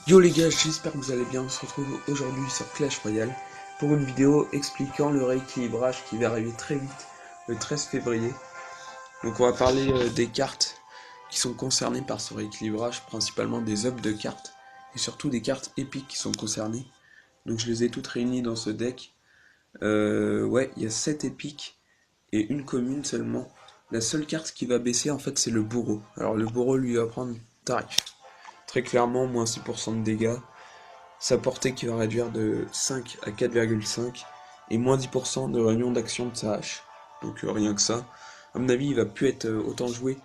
Yo les gars, j'espère que vous allez bien. On se retrouve aujourd'hui sur Clash Royale pour une vidéo expliquant le rééquilibrage qui va arriver très vite le 13 février. Donc on va parler des cartes qui sont concernées par ce rééquilibrage, principalement des ups de cartes et surtout des cartes épiques qui sont concernées. Donc je les ai toutes réunies dans ce deck. Ouais, il y a 7 épiques et une commune seulement. La seule carte qui va baisser en fait c'est le bourreau. Alors le bourreau lui va prendre tarif. Très clairement, moins 6% de dégâts. Sa portée qui va réduire de 5 à 4,5 et moins 10% de réunion d'action de sa hache. Donc rien que ça. À mon avis, il va plus être autant joué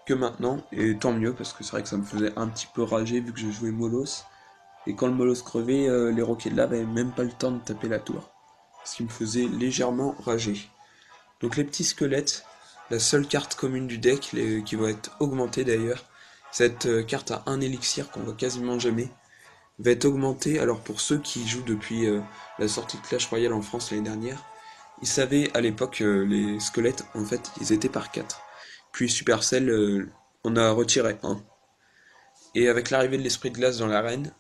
que maintenant, et tant mieux parce que c'est vrai que ça me faisait un petit peu rager vu que je jouais Molos. Et quand le Molos crevait, les roquets de lave avaient même pas le temps de taper la tour. Ce qui me faisait légèrement rager. Donc les petits squelettes, la seule carte commune du deck, qui va être augmentée d'ailleurs, cette carte a un élixir qu'on voit quasiment jamais, va être augmenté. Alors pour ceux qui jouent depuis la sortie de Clash Royale en France l'année dernière, ils savaient à l'époque les squelettes en fait ils étaient par 4. Puis Supercell on a retiré un. Et avec l'arrivée de l'esprit de glace dans l'arène,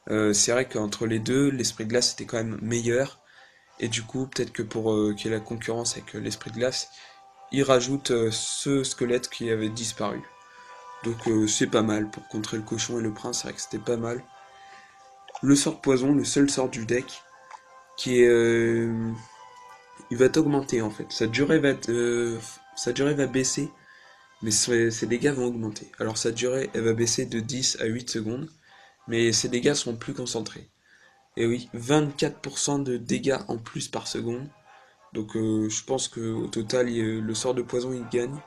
c'est vrai qu'entre les deux, l'esprit de glace était quand même meilleur. Et du coup, peut-être que pour qu'il y ait la concurrence avec l'esprit de glace, ils rajoutent ce squelette qui avait disparu. Donc c'est pas mal pour contrer le cochon et le prince, c'est vrai que c'était pas mal. Le sort poison, le seul sort du deck, qui est il va t'augmenter en fait. Sa durée va baisser, mais ses dégâts vont augmenter. Alors sa durée, elle va baisser de 10 à 8 secondes, mais ses dégâts sont plus concentrés. Et oui, 24% de dégâts en plus par seconde. Donc je pense qu'au total, le sort de poison, il gagne.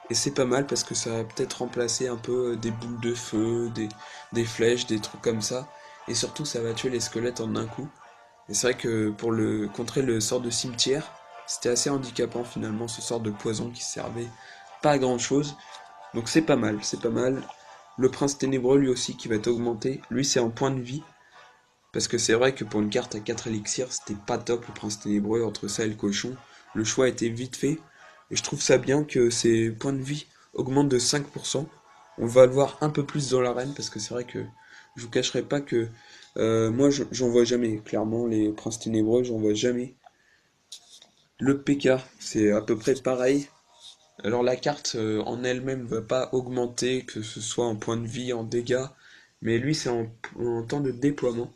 Et c'est pas mal parce que ça va peut-être remplacer un peu des boules de feu, des flèches, des trucs comme ça. Et surtout, ça va tuer les squelettes en un coup. Et c'est vrai que pour contrer le sort de cimetière, c'était assez handicapant finalement ce sort de poison qui servait pas à grand chose. Donc c'est pas mal, c'est pas mal. Le prince ténébreux lui aussi qui va être augmenté. Lui c'est en point de vie. Parce que c'est vrai que pour une carte à 4 élixirs, c'était pas top le prince ténébreux entre ça et le cochon. Le choix était vite fait. Et je trouve ça bien que ses points de vie augmentent de 5%. On va le voir un peu plus dans l'arène parce que c'est vrai que je vous cacherai pas que moi j'en vois jamais. Clairement, les princes ténébreux, j'en vois jamais. Le PK, c'est à peu près pareil. Alors la carte en elle-même va pas augmenter, que ce soit en points de vie, en dégâts, mais lui c'est en temps de déploiement.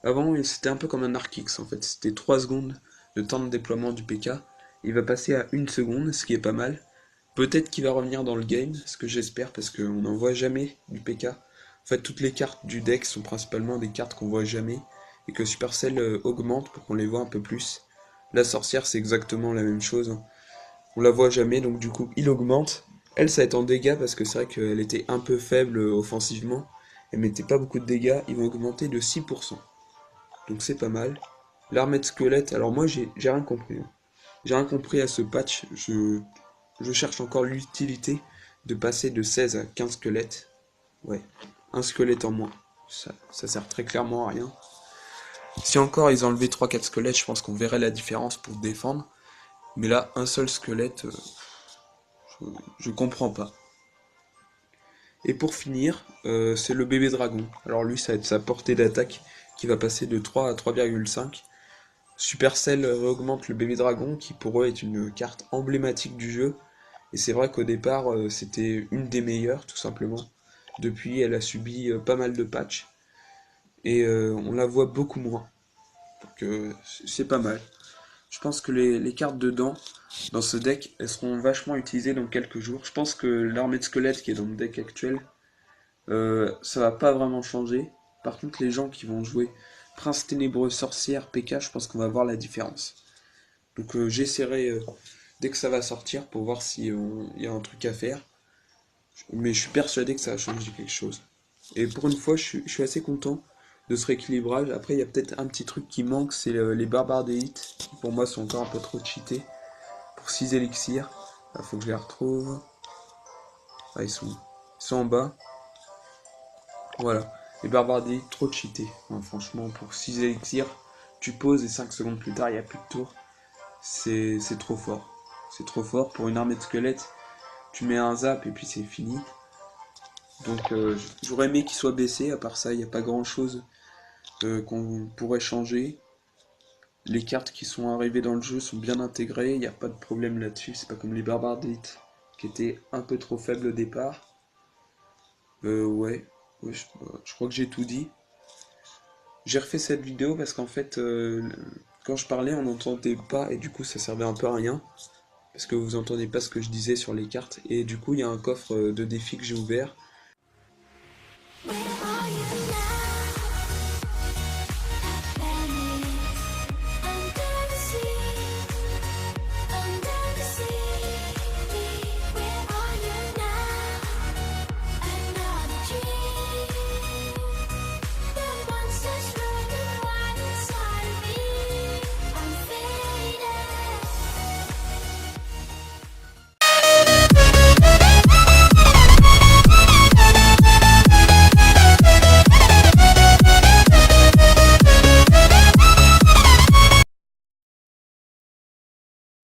Avant c'était un peu comme un Archix en fait, c'était 3 secondes de temps de déploiement du PK. Il va passer à 1 seconde, ce qui est pas mal. Peut-être qu'il va revenir dans le game, ce que j'espère, parce qu'on n'en voit jamais du PK. En fait, toutes les cartes du deck sont principalement des cartes qu'on voit jamais, et que Supercell augmente pour qu'on les voit un peu plus. La sorcière, c'est exactement la même chose. On la voit jamais, donc du coup, il augmente. Elle, ça va être en dégâts, parce que c'est vrai qu'elle était un peu faible offensivement. Elle mettait pas beaucoup de dégâts, ils vont augmenter de 6%. Donc c'est pas mal. L'armée de squelettes, alors moi j'ai rien compris, hein. J'ai rien compris à ce patch. Je cherche encore l'utilité de passer de 16 à 15 squelettes. Ouais, un squelette en moins. Ça sert très clairement à rien. Si encore ils enlevaient 3-4 squelettes, je pense qu'on verrait la différence pour se défendre. Mais là, un seul squelette, je comprends pas. Et pour finir, c'est le bébé dragon. Alors lui, ça va être sa portée d'attaque qui va passer de 3 à 3,5. Supercell augmente le bébé dragon qui pour eux est une carte emblématique du jeu. Et c'est vrai qu'au départ c'était une des meilleures tout simplement. Depuis elle a subi pas mal de patchs et on la voit beaucoup moins. Donc c'est pas mal. Je pense que les cartes dedans, dans ce deck, elles seront vachement utilisées dans quelques jours. Je pense que l'armée de squelettes qui est dans le deck actuel, ça va pas vraiment changer. Par contre les gens qui vont jouer Prince Ténébreux, Sorcière, PK, je pense qu'on va voir la différence. Donc j'essaierai dès que ça va sortir pour voir si il y a un truc à faire. Mais je suis persuadé que ça va changer quelque chose. Et pour une fois, je suis assez content de ce rééquilibrage. Après, il y a peut-être un petit truc qui manque, c'est les barbares d'élite, qui pour moi sont encore un peu trop cheatés. Pour 6 élixirs, il faut que je les retrouve. Ah, ils sont en bas. Voilà. Les barbares d'élite, trop cheatés. Enfin, franchement, pour 6 élixirs, tu poses et 5 secondes plus tard, il n'y a plus de tour. C'est trop fort. C'est trop fort. Pour une armée de squelettes, tu mets un zap et puis c'est fini. Donc j'aurais aimé qu'il soit baissé, à part ça, il n'y a pas grand chose qu'on pourrait changer. Les cartes qui sont arrivées dans le jeu sont bien intégrées, il n'y a pas de problème là-dessus, c'est pas comme les barbardites qui étaient un peu trop faibles au départ. Ouais, ouais, je crois que j'ai tout dit. J'ai refait cette vidéo parce qu'en fait, quand je parlais, on n'entendait pas et du coup, ça servait un peu à rien. Parce que vous entendez pas ce que je disais sur les cartes. Et du coup, il y a un coffre de défi que j'ai ouvert.